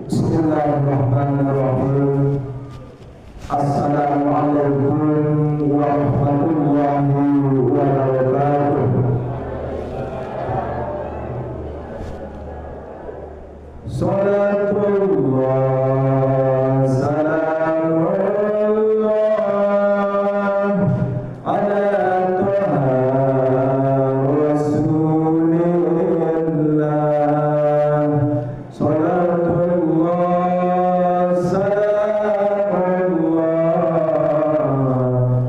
Bismillahirrahmanirrahim. Assalamualaikum warahmatullahi wabarakatuh. Salatullah salamullah ala Tuhan Rasulillah. Salatullah salamullah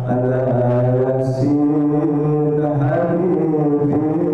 ala yasin habibillah.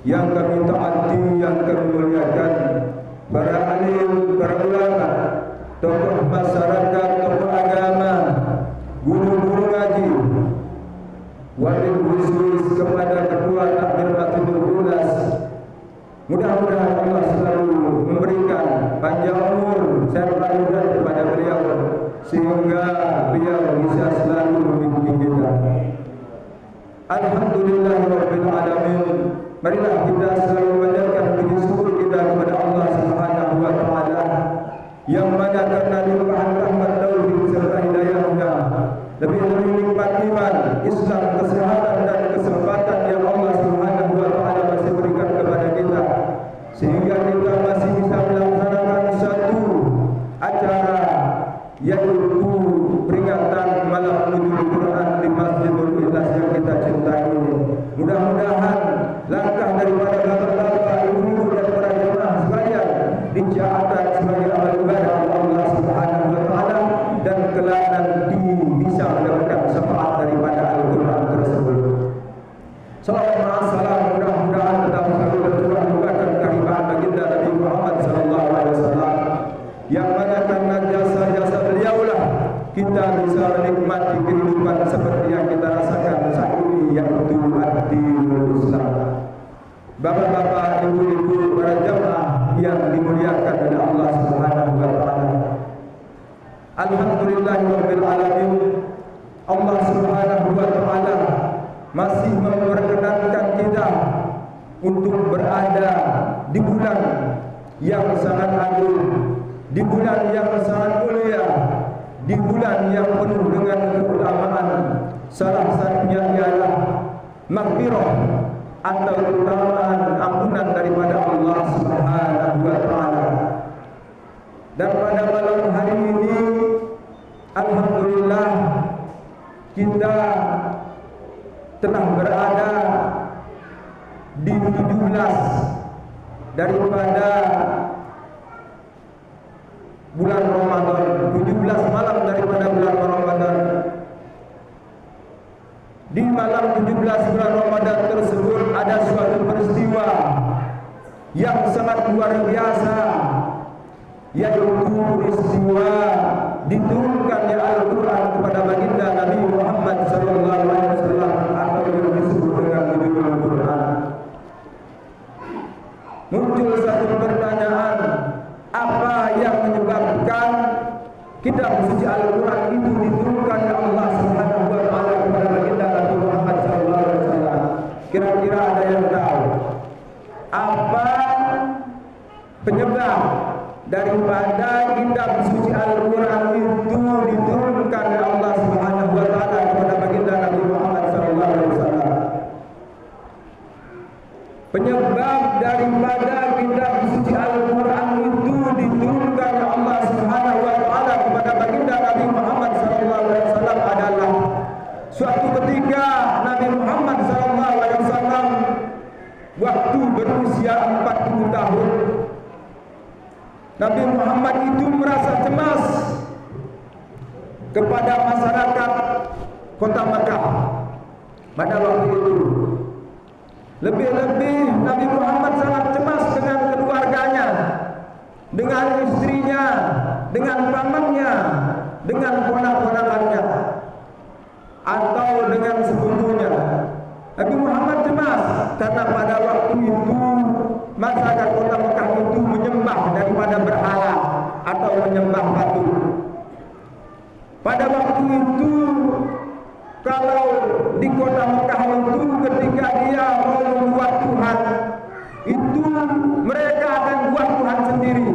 Yang kami taati, yang kami muliakan, para alim, para ulama, tokoh masyarakat, tokoh agama, guru-guru ngaji, wabil khusus kepada ketua takmir Masjidul Qunas. Mudah-mudahan Allah selalu memberikan panjang umur serta hidayah kepada beliau sehingga beliau bisa selalu membimbing kita. Alhamdulillahirabbil alamin. Marilah kita selalu salam mudah-mudahan tetap selalu tercurah limpahkan kehadiran baginda Nabi Muhammad sallallahu alaihi wasallam, yang mana karena jasa-jasa beliaulah kita bisa menikmati kehidupan seperti yang kita rasakan saat ini, yaitu ad-dinul Islam. Bapak-bapak, ibu-ibu, para jamaah yang dimuliakan oleh Allah Subhanahu wa taala. Alhamdulillahirabbil alamin. Allah Subhanahu wa taala masih memperkenankan kita untuk berada di bulan yang sangat agung, di bulan yang sangat mulia, di bulan yang penuh dengan keutamaan. Salah satunya ialah maghfirah atau keutamaan ampunan daripada Allah Subhanahu wa taala. Dan pada malam hari ini alhamdulillah kita telah berada di 17 daripada bulan Ramadan, 17 malam daripada bulan Ramadan. Di malam 17 bulan Ramadan tersebut ada suatu peristiwa yang sangat luar biasa, yaitu peristiwa diturunkannya Al-Quran kepada baginda Nabi Muhammad sallallahu alaihi wasallam, atau yang disebut dengan Nuzulul Quran. Muncul satu pertanyaan, apa yang menyebabkan kitab suci Al-Quran itu diturunkan oleh Allah Subhanahu wa taala kepada baginda Nabi Muhammad sallallahu alaihi wasallam? Kira-kira ada yang tahu apa penyebab daripada kitab suci Al-Quran itu diturunkan oleh Allah Subhanahu wa taala kepada baginda Nabi Muhammad sallallahu alaihi wasallam? Penyebab daripada kitab suci Al-Quran itu diturunkan oleh Allah Subhanahu wa taala kepada baginda Nabi Muhammad sallallahu alaihi wasallam adalah suatu ketika Nabi Muhammad sallallahu alaihi wasallam waktu berusia 40 tahun. Nabi Muhammad itu merasa cemas kepada masyarakat kota Makkah pada waktu itu. Lebih-lebih Nabi Muhammad sangat cemas dengan keluarganya, dengan istrinya, dengan pamannya, dengan ponak-ponakannya, atau dengan sepupunya. Nabi Muhammad cemas karena pada waktu itu masyarakat kota Mekah itu menyembah daripada berhala atau menyembah patung. Pada waktu itu, kalau di kota Mekah itu ketika dia mau membuat Tuhan, itu mereka akan buat Tuhan sendiri.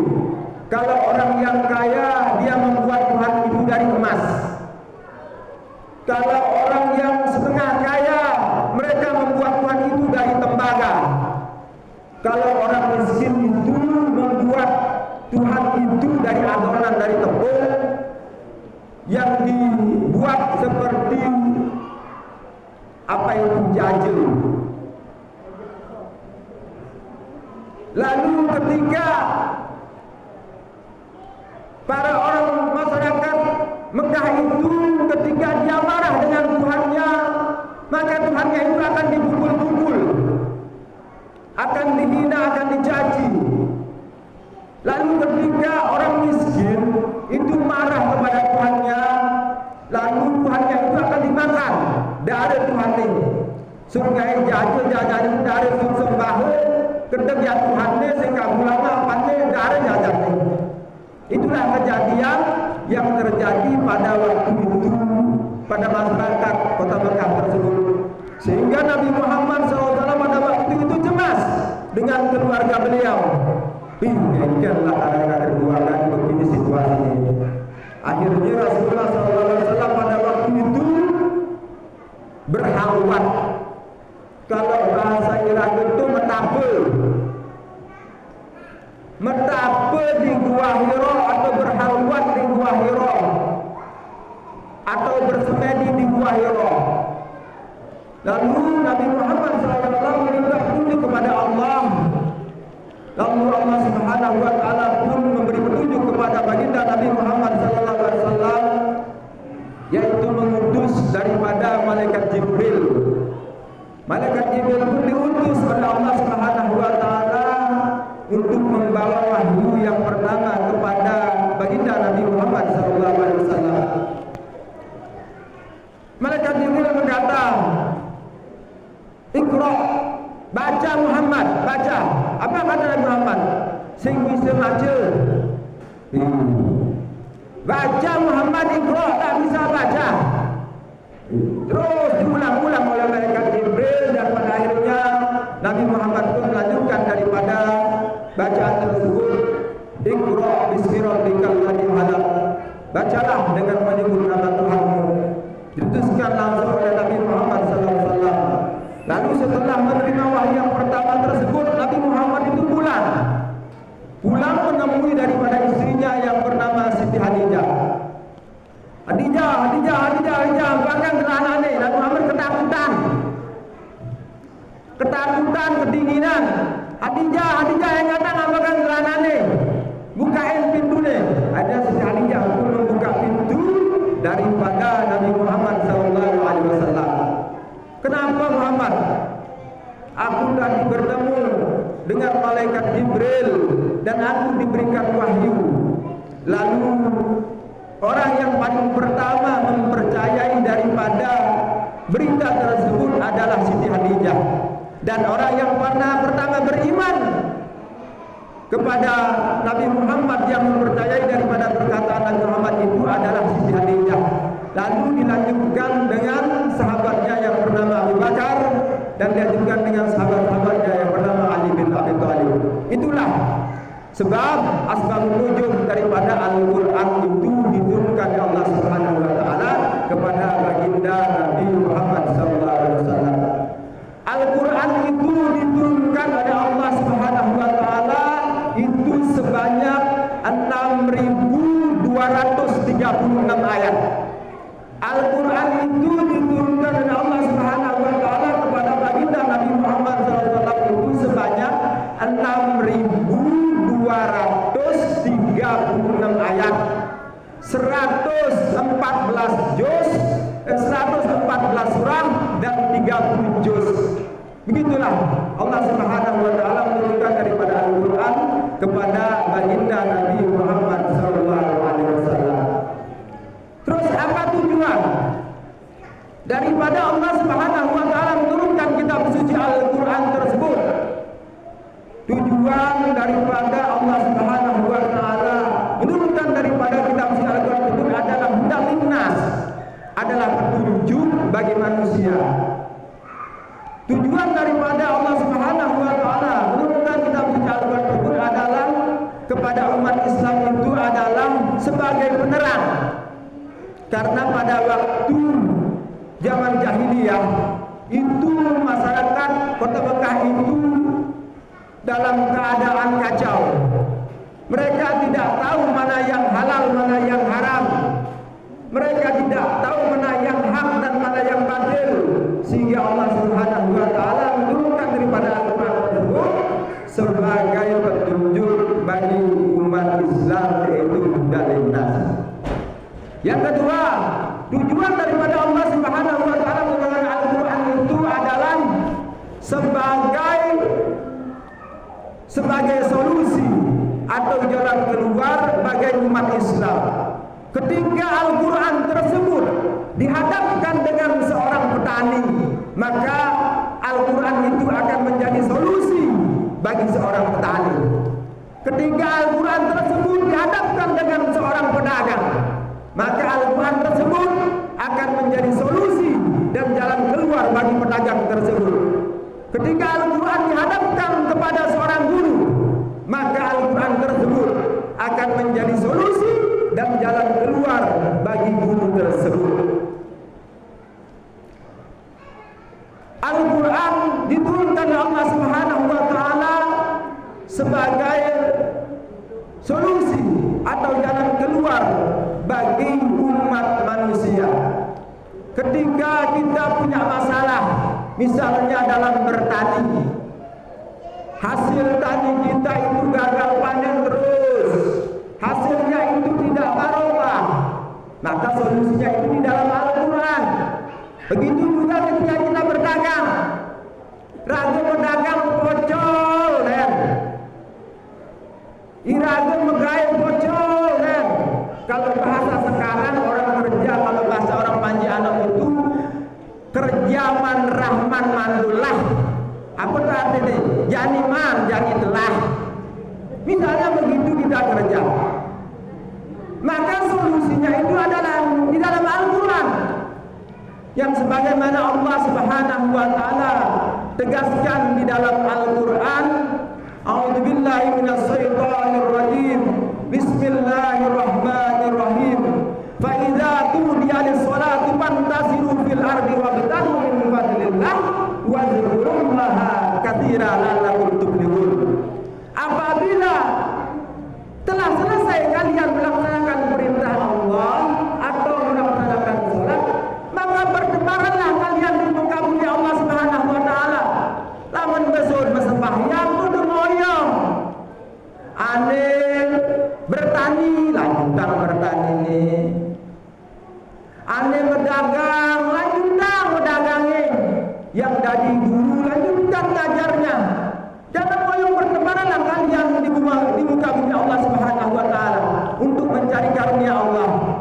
Kalau orang yang kaya, dia membuat Tuhan itu dari emas. Kalau orang yang setengah kaya, mereka membuat Tuhan itu dari tembaga. Kalau orang miskin itu membuat Tuhan itu dari adonan dari tepung yang dibuat seperti apa itu jajil. Lalu ketika para orang masyarakat Mekah itu ketika dia marah dengan Tuhannya, maka Tuhannya itu akan dipukul-pukul, akan dihina, akan dicaci. Lalu ketika orang miskin itu marah kepada Tuhannya, lalu Tuhannya itu akan dimakan. Dari Tuhan ini surga jajil jajan dari sembah kedeng ya Tuhannya sehingga bulangnya apanya dari jajan. Itulah kejadian yang terjadi pada waktu itu pada masyarakat kota Mekah tersebut, sehingga Nabi Muhammad SAW pada waktu itu cemas dengan keluarga beliau. Ingatkanlah anak-anak keluarga begini situasinya. Akhirnya Rasulullah SAW pada waktu itu berhalwat. Kalau bahasa Irak itu metape di Gua Hira, atau berhalwat di Gua Hira, atau bersemedi di Gua Hira. Lalu Nabi Muhammad SAW meminta petunjuk kepada Allah. Lalu Allah Subhanahu wa taala pun memberi petunjuk kepada baginda Nabi Muhammad SAW, yaitu mengutus daripada malaikat Jibril. Malaikat Jibril pun baca Muhammad, baca. Apa kata Nabi Muhammad? Sing bisa maca. Baca Muhammad, Iqra, tak bisa baca. Terus diulang-ulang oleh malaikat Jibril dan pada akhirnya Nabi Muhammad pun melanjutkan daripada bacaan tersebut. Iqra bismi rabbikal ladzi khalaq. Bacalah dengan menyebut nama Tuhanmu. Diutuskan langsung oleh Nabi Muhammad SAW. Lalu setelah menerima wahyu yang pertama tersebut, Nabi Muhammad itu pulang menemui daripada istrinya yang bernama Siti Khadijah. Khadijah, bahkan geranane Nabi Muhammad ketakutan, kedinginan. Khadijah yang datang bahkan geranane, bukain pintunya. Ada Siti Khadijah pun membuka pintu daripada Nabi Muhammad SAW. Kenapa Muhammad? Aku tadi bertemu dengan malaikat Jibril dan aku diberikan wahyu. Lalu orang yang paling pertama mempercayai daripada berita tersebut adalah Siti Khadijah. Dan orang yang pertama beriman kepada Nabi Muhammad yang mempercayai daripada perkataan Nabi Muhammad itu adalah Siti Khadijah. Lalu dilanjutkan dengan sahabatnya yang bernama Abu Bakar dan dilanjutkan dengan sahabat-sahabatnya yang bernama Ali bin Abi Thalib. Itulah sebab asbabun nuzul daripada Al-Qur'an itu diturunkan oleh Allah Subhanahu wa taala kepada baginda Nabi Muhammad SAW. Al-Qur'an itu diturunkan oleh Allah Subhanahu wa taala itu sebanyak 6.236 ayat. Al-Quran itu diturunkan oleh Allah Subhanahu wa taala kepada baginda Nabi Muhammad SAW itu sebanyak 6.236 ayat, 114 juz, 114 surah dan 30 juz. Begitulah Allah Subhanahu wa taala menurunkan daripada Al-Quran kepada baginda Nabi Muhammad SAW. Terus apa tujuan daripada Allah Subhanahu wa taala menurunkan kitab suci Al-Qur'an tersebut? Tujuan daripada Allah Subhanahu wa taala menurunkan daripada kitab suci Al-Qur'an tersebut adalah hudan linnas, adalah petunjuk bagi manusia. Tujuan daripada Allah Subhanahu wa taala menurunkan kitab suci Al-Qur'an tersebut adalah kepada umat Islam itu adalah sebagai penerang. Karena pada waktu zaman jahiliyah itu masyarakat Kota Mekah itu dalam keadaan kacau. Mereka tidak tahu mana yang halal, mana yang haram. Mereka tidak tahu mana yang hak dan mana yang batil. Sehingga Allah Subhanahu wa taala menurunkan daripada Al-Qur'an tersebut sebagai petunjuk bagi umat Islam, yaitu hudan linnas. Yang kedua, tujuan daripada Allah Subhanahu wa taala menurunkan Al-Qur'an itu adalah sebagai solusi atau jalan keluar bagi umat Islam. Ketika Al-Qur'an tersebut dihadapkan dengan seorang petani, maka Al-Qur'an itu akan menjadi solusi bagi seorang petani. Ketika Al-Qur'an tersebut dihadapkan dengan seorang pedagang, maka Al-Quran tersebut akan menjadi solusi dan jalan keluar bagi pedagang tersebut. Ketika Al-Quran dihadapkan kepada seorang guru, maka Al-Quran tersebut akan menjadi solusi dan jalan keluar bagi guru tersebut. Al-Quran diturunkan oleh Allah Subhanahu wa taala sebagai solusi atau jalan keluar bagi umat manusia. Ketika kita punya masalah, misalnya dalam bertani, hasil tani kita itu gagal panen terus, hasilnya itu tidak barokah, maka solusinya itu di dalam Al-Quran. Begitu juga ketika kita berdagang, ragu pedagang pocol dan iragu megai pocol dan kalau bahasa sekarang orang kerja, kalau bahasa orang Panji Anom itu kerja man rahman mandulah. Apa artinya? Jangan iman, jangan telah. Misalnya begitu kita kerja, maka solusinya itu adalah di dalam Al-Quran, yang sebagaimana Allah Subhanahu wa Ta'ala tegaskan di dalam Al-Quran. A'udzubillahi minasyaitonir rajim. Bismillahirrahmanirrahim. Fa idza qudiya lis-shalati fantasiru fil ardi wabtaghu min fadlillah wa dzkurullaha katsiran la'allakum tuflihun. Apabila telah selesai kalian melaksanakan perintah Allah atau melaksanakan salat, maka berdebaranlah kalian di muka bumi Allah Subhanahu wa Ta'ala. Lamun besok sembahyang kudu moyong. Ane bertani, lanjutkan bertani ini. Ane berdagang, lanjutkan berdagangi. Yang jadi guru, lanjutkan ngajarnya. Jangan moyong, bertebaranlah kalian di muka bumi Allah Subhanahu wa Ta'ala untuk mencari karunia Allah.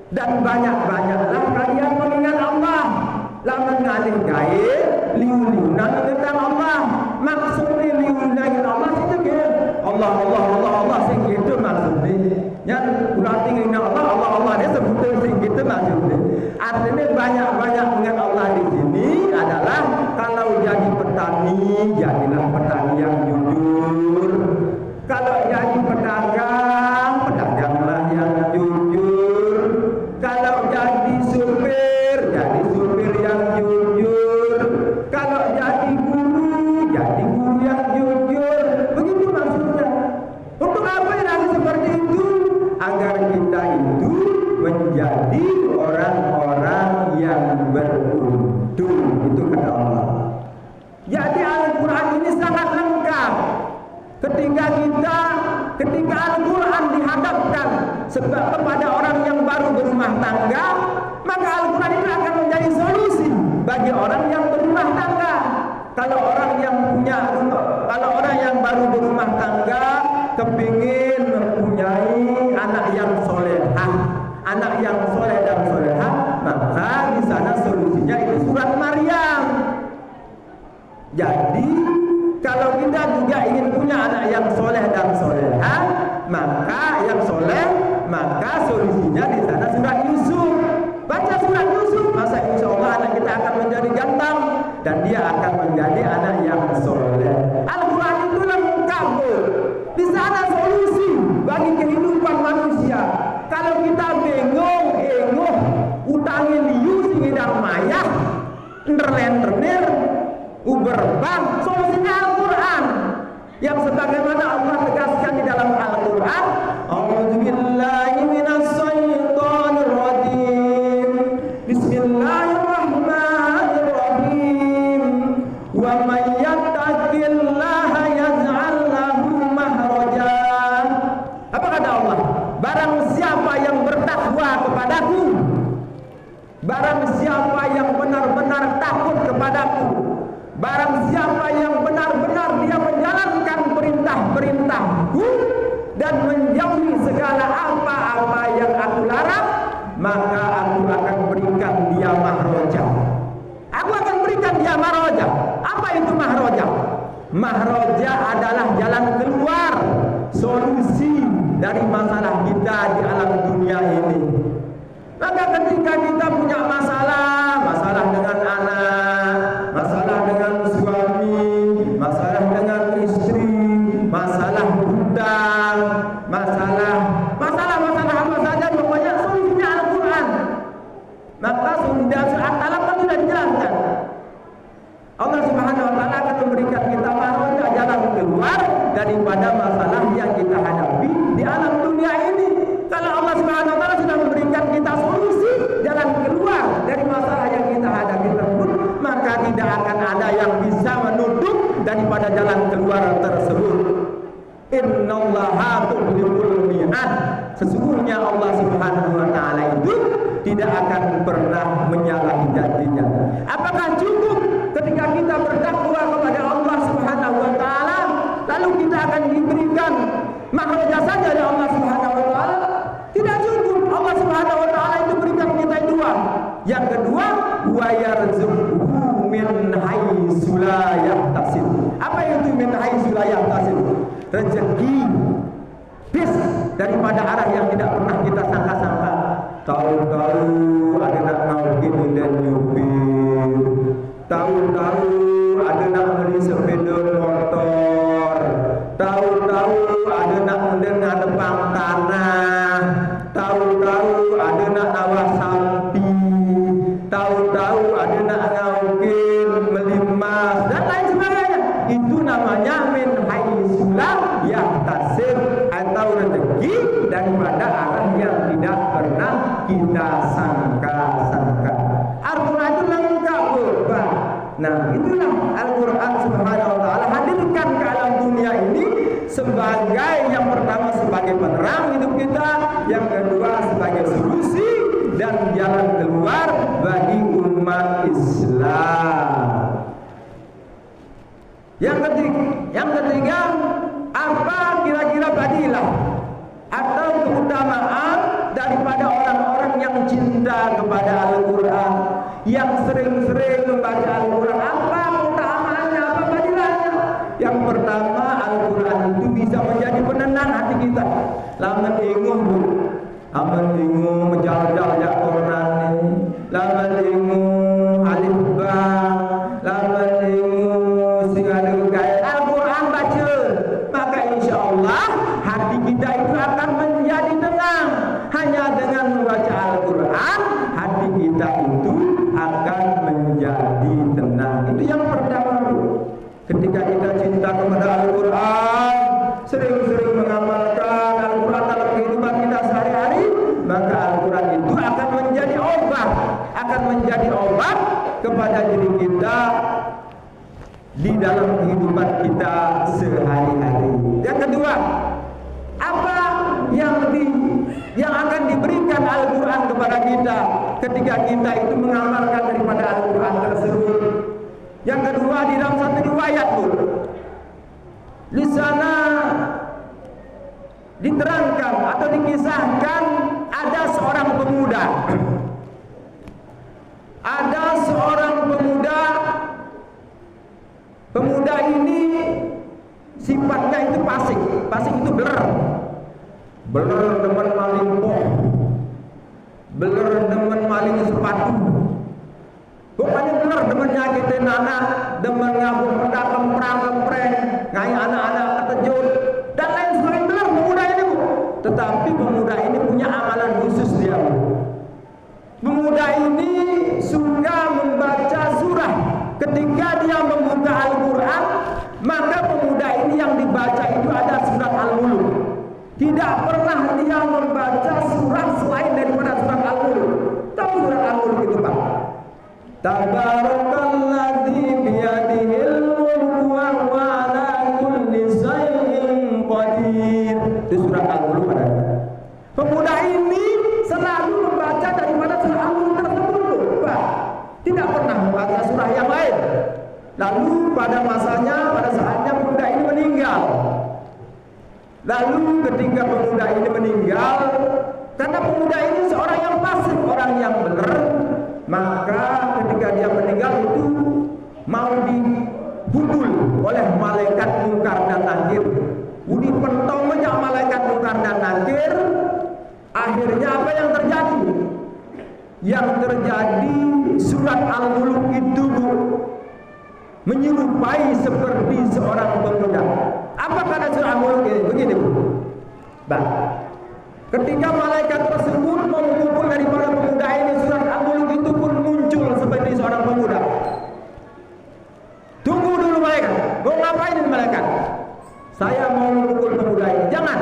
Dan banyak-banyaklah kalian mengingat Allah. Lamun ngalih gawe liu-liunan tentang Allah. Maksudnya liu-liunan Allah itu ke Allah sing gitu maksudnya. Yang ulah tinggi Allah dia sebutnya sing gitu maksudnya. Artinya banyak-banyak mengingat Allah di sini adalah kalau jadi petani, jadilah petani yang jujur. Kalau jadi pedagang, pedaganglah yang jujur. Kalau jadi supir, jadi supir yang jujur. Kalau jadi guru, jadi guru yang jujur. Begitu maksudnya. Untuk apa yang seperti itu? Agar kita itu menjadi orang-orang yang beruntung. Itu kata Allah. Jadi Al-Quran ini sangat lengkap. Ketika Al-Quran dihadapkan sebab kepada orang yang baru berumah tangga, maka Al-Quran itu akan menjadi solusi bagi orang yang berumah tangga. Kalau orang yang baru berumah tangga kepingin mempunyai anak yang solehah, anak yang soleh dan solehah, maka di sana solusinya itu surat Maryam. Jadi kalau kita juga ingin punya anak yang soleh dan solehah, maka solusinya di sana surat Yusuf. Baca surat Yusuf, masa insya Allah anak kita akan menjadi ganteng dan dia akan menjadi anak yang soleh. Al-Quran itu lengkap, di sana solusi bagi kehidupan manusia. Kalau kita bingung, utangin liu singidang mayah, nderlen-nderner, uberbang, solusinya Al-Quran. Yang sebagaimana Allah tegaskan di dalam Al-Quran, A'udzubillahi minasyaitonir rajim. Bismillahirrahmanirrahim. Wa may yattaqillaha yaj'al lahu makhraja. Apa kata Allah? Barang siapa yang bertakwa kepadaku, barang siapa yang benar-benar takut kepadaku, barang siapa yang benar-benar dia menjalankan perintah-perintahku dan menjauhi segala apa-apa yang aku larang, maka aku akan berikan dia mahroja. Aku akan berikan dia mahroja. Apa itu mahroja? Mahroja adalah jalan keluar, solusi dari masalah kita di alam dunia ini. Maka ketika kita punya masalah dengan anak, masalah dengan suami, masalah dengan istri, masalah hutang, masalah apa saja, pokoknya solusinya Al-Quran. Maka sudah surat Al-Alaq sudah dijelaskan. Allah Subhanahu wa Ta'ala akan memberikan kita mahroja, jalan keluar daripada masalah yang kita hadapi di alam dunia ini. Kalau Allah Subhanahu wa Ta'ala sudah memberikan kita solusi jalan keluar dari masalah yang kita hadapi tersebut, maka tidak akan ada yang bisa menutup daripada jalan keluar tersebut. Innallaha tuhlibul mi'ad. Sesungguhnya Allah Subhanahu wa Ta'ala itu tidak akan pernah menyalahi janjinya. Apakah cukup ketika kita bertakwa kepada Allah Subhanahu wa Ta'ala lalu kita akan diberikan mahroja saja dari Allah Subhanahu wa Ta'ala? Tidak cukup. Allah Subhanahu wa Ta'ala itu berikan kita dua. Yang kedua, wa yarzuqhu min haitsu la yahtasib. Apa itu min haitsu la yahtasib? Rezeki bis daripada arah yang tidak pernah kita sangka-sangka. Tahu-tahu ada nak mungkin dan nyupir, tahu-tahu ada nak beli sepeda motor, tahu-tahu ada nak mendengar depan tanah, tahu-tahu ada nak nawar sampi, tahu-tahu ada nak ngaukin melimas dan lain sebagainya. Itu namanya min haitsu la yahtasib, atau rezeki daripada arah yang tidak pernah kita sangka-sangka. Al-Quran itu lengkap, Pak. Nah, itulah Al-Quran Subhanahu wa taala hadirkan ke alam dunia ini sebagai yang pertama sebagai penerang hidup kita, yang kedua sebagai solusi dan jalan keluar bagi umat Islam. Yang ketiga, apa kira-kira fadilah atau keutamaan daripada orang-orang yang cinta kepada Al-Quran, yang sering-sering membaca Al-Quran? Apa keutamaannya, apa fadilahnya? Yang pertama, Al-Quran itu bisa menjadi penenang hati kita. Lamun inguh bu, lamun inguh menjal-jal jak Quran ini, lamun inguh alif ba, lamun inguh sing ada gaya Al-Quran baca, maka insya Allah hati kita itu akan menjadi tenang. Hanya dengan membaca Al-Quran, hati kita itu akan menjadi tenang. Itu yang pertama. Ketika kita cinta kepada Al-Quran, sering-sering mengamalkan Al-Quran dalam kehidupan kita sehari-hari, maka Al-Quran itu akan menjadi obat kepada diri kita di dalam kehidupan kita sehari-hari. Yang kedua, apa yang akan diberikan Al-Quran kepada kita ketika kita itu mengamalkan daripada Al-Quran tersebut? Yang kedua, di dalam satu riwayat pun di sana diterangkan atau dikisahkan ada seorang pemuda. Ada seorang pemuda. Pemuda ini sifatnya itu pasik. Pasik itu beler demen maling pok, beler demen maling sepatu. Pokoknya bener demen nyakitin anak, demen ngabuk pedak kemprang-kempreng, ngai anak-anak keterjun dan lain sebagainya. Bener pemuda ini, Bu. Tetapi pemuda ini punya amalan khusus dia, Bu. Pemuda ini suka membaca surah. Ketika dia membuka Al-Quran, maka pemuda ini yang dibaca itu ada surat Al-Mulk. Tidak pernah dia membaca surah selain daripada surat Al-Mulk. Tahu surat Al-Mulk itu, Pak? Tabarakalladzi biyadihil mulku wa huwa ala kulli syai'in qadir. Itu surat Al-Mulk ada. Pemuda ini selalu membaca daripada surah Al-Mulk tersebut, Pak. Tidak pernah membaca surah yang lain. Lalu pada saatnya pemuda ini meninggal. Lalu ketika pemuda ini meninggal, karena pemuda ini seorang yang fasik, orang yang benar, maka ketika dia meninggal itu mau dibudul oleh malaikat Munkar dan Nakir. Udi pentong banyak malaikat Munkar dan Nakir. Akhirnya apa yang terjadi? Yang terjadi surat Al-Mulk itu, Bu, menyerupai seperti seorang pemuda. Apa kata surat Al-Mulk ini? Begini, Bu. Bah, ketika malaikat tersebut memukul daripada pemuda ini, surat Al-Mulk itu pun muncul seperti seorang pemuda. Tunggu dulu malaikat. Mau ngapain ini malaikat? Saya mau memukul pemuda ini. Jangan.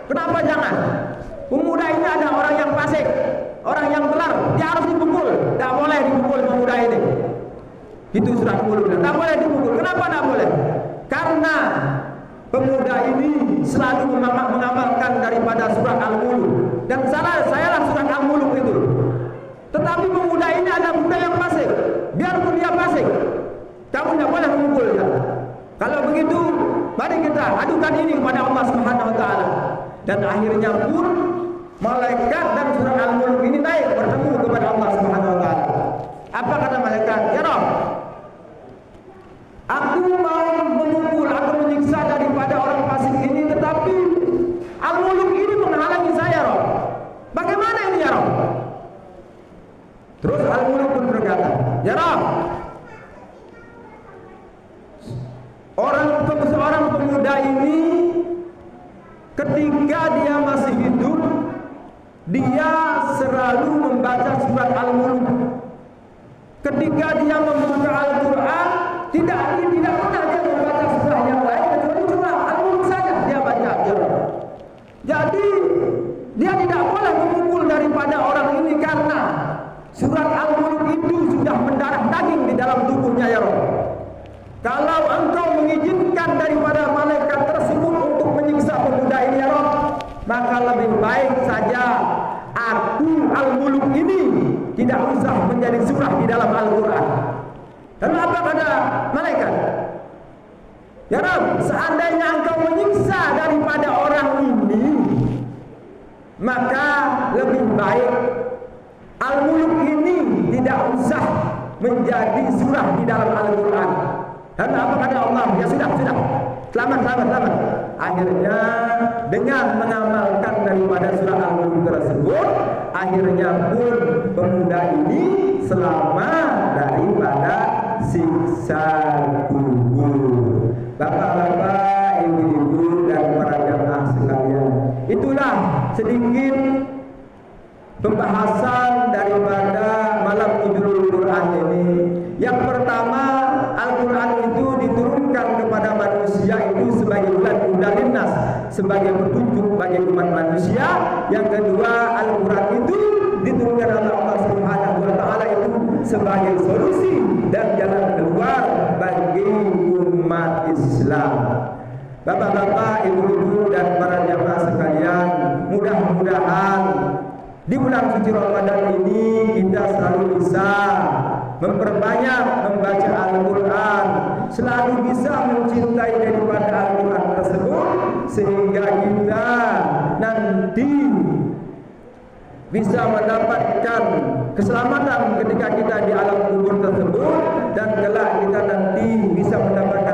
Kenapa jangan? Pemuda ini ada orang yang fasik, orang yang belar. Dia harus dipukul. Tak boleh dipukul pemuda ini. Itu surat Al-Mulk. Tak boleh dipukul. Kenapa tak boleh? Karena pemuda ini selalu mengamalkan daripada surat Al-Mulk. Dan sayalah surat Al-Mulk itu. Tetapi pemuda ini ada pemuda yang fasik. Biarpun dia fasik, kamu tidak boleh memukulnya. Kalau begitu, mari kita adukan ini kepada Allah Subhanahu wa taala. Dan akhirnya pun malaikat dan surat Al-Mulk ini naik bertemu kepada Allah Subhanahu wa taala. Apa kata malaikat? Ya Rabb, seorang pemuda ini ketika dia masih hidup, dia selalu membaca surat Al-Mulk. Ketika dia membuka Al-Quran, tidak pernah dia membaca surah yang lain kecuali cuma Al-Mulk saja dia baca. Jadi dia tidak boleh memukul daripada orang ini karena surat Al-Mulk itu sudah mendarah daging di dalam tubuhnya ya Rabb. Kalau engkau mengizinkan daripada malaikat tersebut untuk menyiksa pemuda ini ya Rabb, maka lebih baik saja aku Al-Mulk ini tidak usah menjadi surah di dalam Al-Quran. Dan apa kata malaikat? Ya Rabb, seandainya engkau menyiksa daripada orang ini, maka lebih baik Al-Mulk ini tidak usah menjadi surah di dalam Al-Quran. Dan apa kata Allah? Ya sudah, selamat. Akhirnya dengan mengamalkan daripada surah Al-Mulk tersebut, akhirnya pun pemuda ini selamat daripada siksa kubur. Bapak-bapak, ibu-ibu dan para jamaah sekalian, itulah sedikit pembahasan daripada malam Nuzulul Quran ini. Yang pertama, Al-Quran itu diturunkan kepada manusia itu sebagai hudan linnas, sebagai petunjuk bagi umat manusia. Yang kedua, Al-Quran itu diturunkan oleh Allah Subhanahu wa taala itu sebagai solusi dan jalan keluar bagi umat Islam. Bapak-bapak, ibu-ibu dan para jamaah sekalian, mudah-mudahan di bulan suci Ramadan ini kita selalu bisa memperbanyak membaca Al-Quran, selalu bisa mencintai daripada Al-Quran tersebut, sehingga kita nanti bisa mendapatkan keselamatan ketika kita di alam kubur tersebut, dan kelak kita nanti bisa mendapatkan